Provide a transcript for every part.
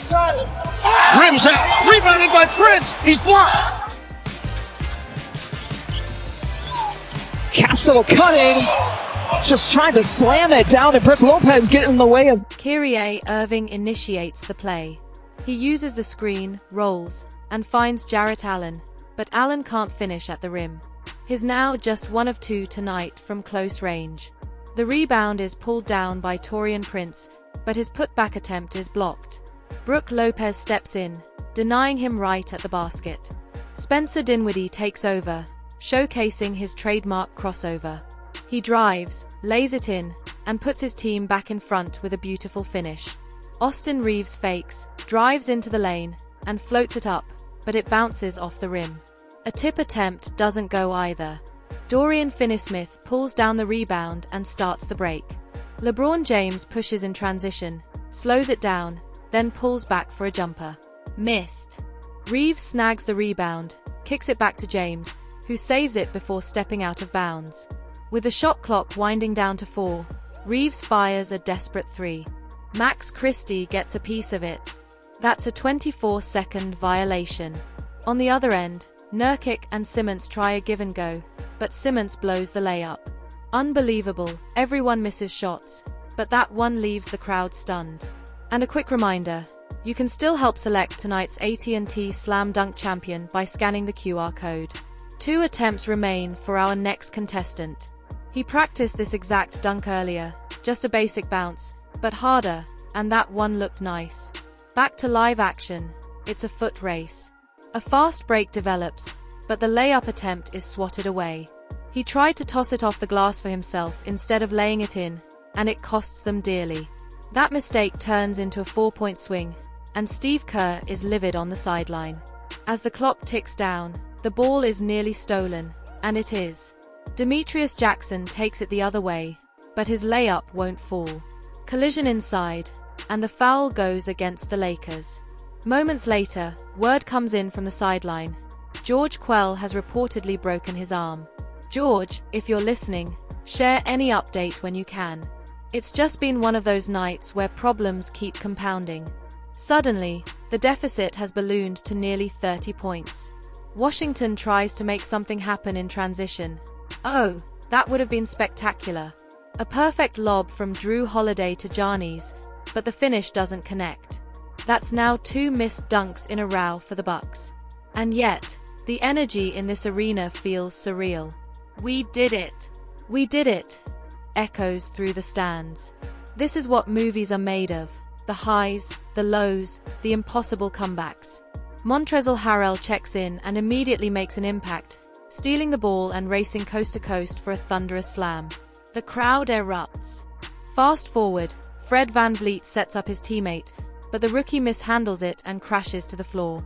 Rims out. Rebounded by Prince. He's blocked. Castle cutting. Just trying to slam it down, and Brooke Lopez getting in the way of. Kyrie Irving initiates the play. He uses the screen, rolls, and finds Jarrett Allen, but Allen can't finish at the rim. He's now just 1 of 2 tonight from close range. The rebound is pulled down by Taurean Prince, but his putback attempt is blocked. Brooke Lopez steps in, denying him right at the basket. Spencer Dinwiddie takes over, showcasing his trademark crossover. He drives, lays it in, and puts his team back in front with a beautiful finish. Austin Reeves fakes, drives into the lane, and floats it up, but it bounces off the rim. A tip attempt doesn't go either. Dorian Finney-Smith pulls down the rebound and starts the break. LeBron James pushes in transition, slows it down, then pulls back for a jumper. Missed. Reeves snags the rebound, kicks it back to James, who saves it before stepping out of bounds. With the shot clock winding down to 4, Reeves fires a desperate 3. Max Christie gets a piece of it. That's a 24-second violation. On the other end, Nurkic and Simmons try a give and go, but Simmons blows the layup. Unbelievable, everyone misses shots, but that one leaves the crowd stunned. And a quick reminder, you can still help select tonight's AT&T Slam Dunk Champion by scanning the QR code. 2 attempts remain for our next contestant. He practiced this exact dunk earlier, just a basic bounce, but harder, and that one looked nice. Back to live action, it's a foot race. A fast break develops, but the layup attempt is swatted away. He tried to toss it off the glass for himself instead of laying it in, and it costs them dearly. That mistake turns into a 4-point swing, and Steve Kerr is livid on the sideline. As the clock ticks down, the ball is nearly stolen, and it is. Demetrius Jackson takes it the other way, but his layup won't fall. Collision inside, and the foul goes against the Lakers. Moments later, word comes in from the sideline. George Quell has reportedly broken his arm. George, if you're listening, share any update when you can. It's just been one of those nights where problems keep compounding. Suddenly, the deficit has ballooned to nearly 30 points. Washington tries to make something happen in transition. Oh, that would have been spectacular. A perfect lob from Drew Holiday to Giannis, but the finish doesn't connect. That's now 2 missed dunks in a row for the Bucks. And yet, the energy in this arena feels surreal. We did it! We did it! Echoes through the stands. This is what movies are made of. The highs, the lows, the impossible comebacks. Montrezl Harrell checks in and immediately makes an impact, stealing the ball and racing coast to coast for a thunderous slam. The crowd erupts. Fast forward, Fred VanVleet sets up his teammate, but the rookie mishandles it and crashes to the floor.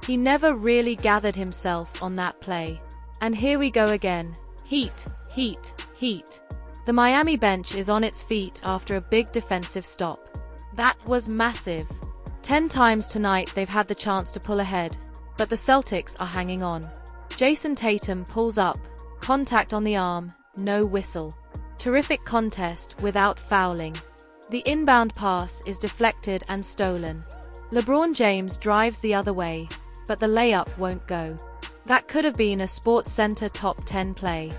He never really gathered himself on that play. And here we go again. Heat, heat, heat. The Miami bench is on its feet after a big defensive stop. That was massive. 10 times tonight they've had the chance to pull ahead, but the Celtics are hanging on. Jason Tatum pulls up, contact on the arm, no whistle. Terrific contest without fouling. The inbound pass is deflected and stolen. LeBron James drives the other way, but the layup won't go. That could have been a SportsCenter top 10 play.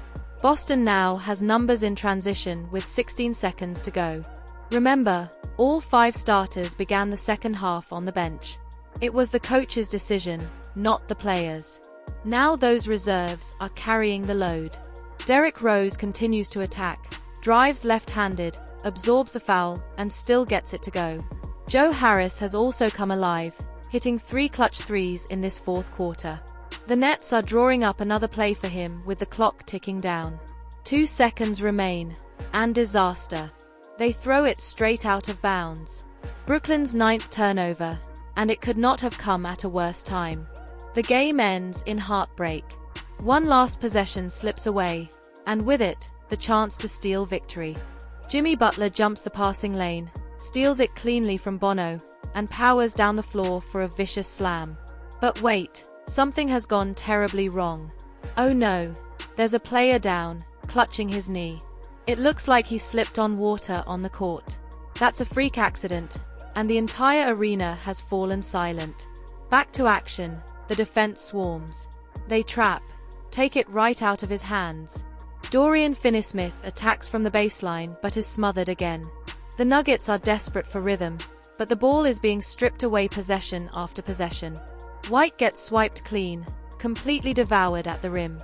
Boston now has numbers in transition with 16 seconds to go. Remember, all 5 starters began the second half on the bench. It was the coach's decision, not the players. Now those reserves are carrying the load. Derrick Rose continues to attack, drives left-handed, absorbs the foul, and still gets it to go. Joe Harris has also come alive, hitting 3 clutch threes in this fourth quarter. The Nets are drawing up another play for him with the clock ticking down. 2 seconds remain, and disaster. They throw it straight out of bounds. Brooklyn's 9th turnover, and it could not have come at a worse time. The game ends in heartbreak. One last possession slips away, and with it, the chance to steal victory. Jimmy Butler jumps the passing lane, steals it cleanly from Bono, and powers down the floor for a vicious slam. But wait, something has gone terribly wrong. Oh no, there's a player down, clutching his knee. It looks like he slipped on water on the court. That's a freak accident, and the entire arena has fallen silent. Back to action, the defense swarms. They trap, take it right out of his hands. Dorian Finney-Smith attacks from the baseline but is smothered again. The Nuggets are desperate for rhythm, but the ball is being stripped away possession after possession. White gets swiped clean, completely devoured at the rim.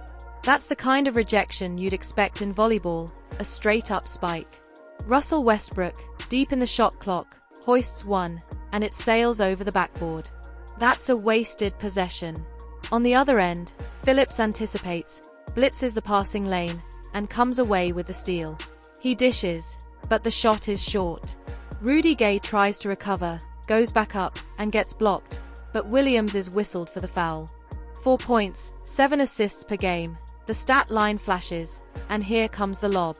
That's the kind of rejection you'd expect in volleyball, a straight-up spike. Russell Westbrook, deep in the shot clock, hoists one, and it sails over the backboard. That's a wasted possession. On the other end, Phillips anticipates, blitzes the passing lane, and comes away with the steal. He dishes, but the shot is short. Rudy Gay tries to recover, goes back up, and gets blocked, but Williams is whistled for the foul. 4 points, 7 assists per game, the stat line flashes, and here comes the lob.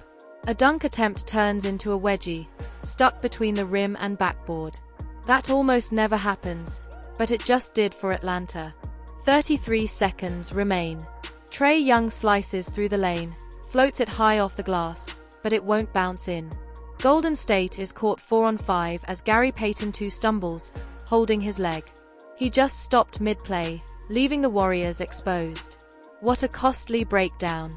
A dunk attempt turns into a wedgie, stuck between the rim and backboard. That almost never happens, but it just did for Atlanta. 33 seconds remain. Trae Young slices through the lane, floats it high off the glass, but it won't bounce in. Golden State is caught 4-on-5 as Gary Payton 2 stumbles, holding his leg. He just stopped mid-play, leaving the Warriors exposed. What a costly breakdown.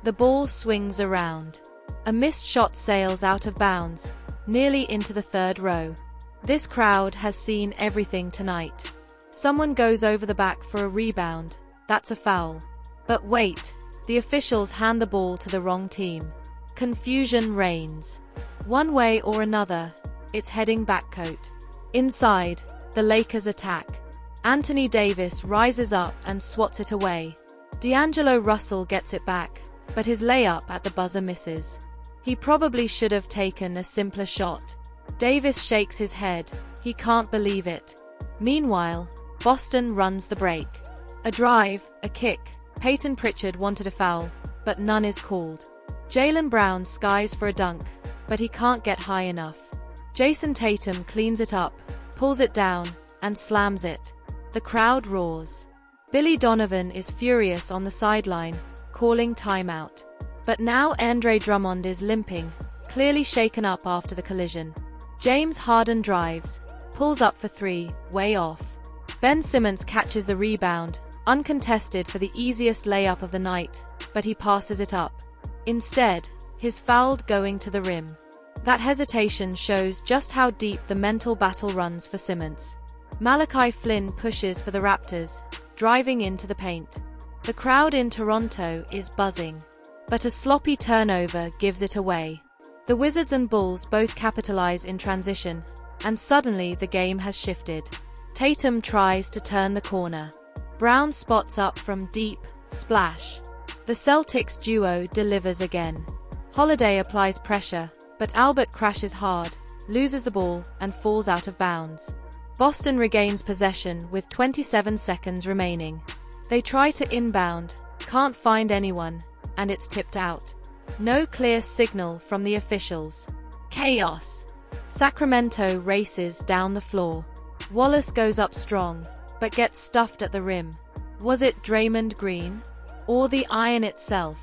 The ball swings around. A missed shot sails out of bounds, nearly into the third row. This crowd has seen everything tonight. Someone goes over the back for a rebound. That's a foul. But wait, the officials hand the ball to the wrong team. Confusion reigns. One way or another, it's heading backcourt. Inside, the Lakers attack. Anthony Davis rises up and swats it away. D'Angelo Russell gets it back, but his layup at the buzzer misses. He probably should have taken a simpler shot. Davis shakes his head. He can't believe it. Meanwhile, Boston runs the break. A drive, a kick. Peyton Pritchard wanted a foul, but none is called. Jaylen Brown skies for a dunk, but he can't get high enough. Jason Tatum cleans it up, pulls it down, and slams it. The crowd roars. Billy Donovan is furious on the sideline, calling timeout. But now Andre Drummond is limping, clearly shaken up after the collision. James Harden drives, pulls up for 3, way off. Ben Simmons catches the rebound, uncontested for the easiest layup of the night, but he passes it up. Instead, he's fouled going to the rim. That hesitation shows just how deep the mental battle runs for Simmons. Malachi Flynn pushes for the Raptors, driving into the paint. The crowd in Toronto is buzzing, but a sloppy turnover gives it away. The Wizards and Bulls both capitalize in transition, and suddenly the game has shifted. Tatum tries to turn the corner. Brown spots up from deep, splash. The Celtics duo delivers again. Holiday applies pressure, but Albert crashes hard, loses the ball, and falls out of bounds. Boston regains possession with 27 seconds remaining. They try to inbound, can't find anyone, and it's tipped out. No clear signal from the officials. Chaos. Sacramento races down the floor. Wallace goes up strong, but gets stuffed at the rim. Was it Draymond Green? Or the iron itself?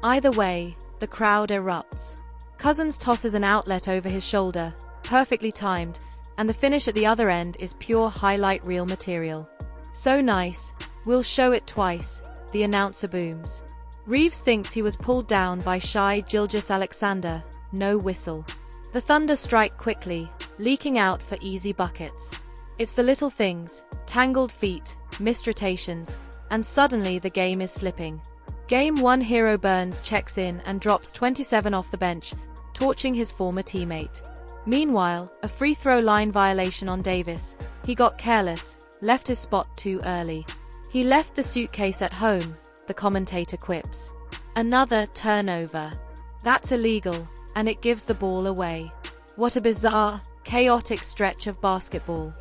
Either way, the crowd erupts. Cousins tosses an outlet over his shoulder, perfectly timed, and the finish at the other end is pure highlight reel material. So nice, we'll show it twice, the announcer booms. Reeves thinks he was pulled down by Shai Gilgeous-Alexander, no whistle. The Thunder strike quickly, leaking out for easy buckets. It's the little things, tangled feet, missed rotations, and suddenly the game is slipping. Game 1 hero Burns checks in and drops 27 off the bench, torching his former teammate. Meanwhile, a free throw line violation on Davis. He got careless, left his spot too early. He left the suitcase at home, the commentator quips. Another turnover. That's illegal, and it gives the ball away. What a bizarre, chaotic stretch of basketball.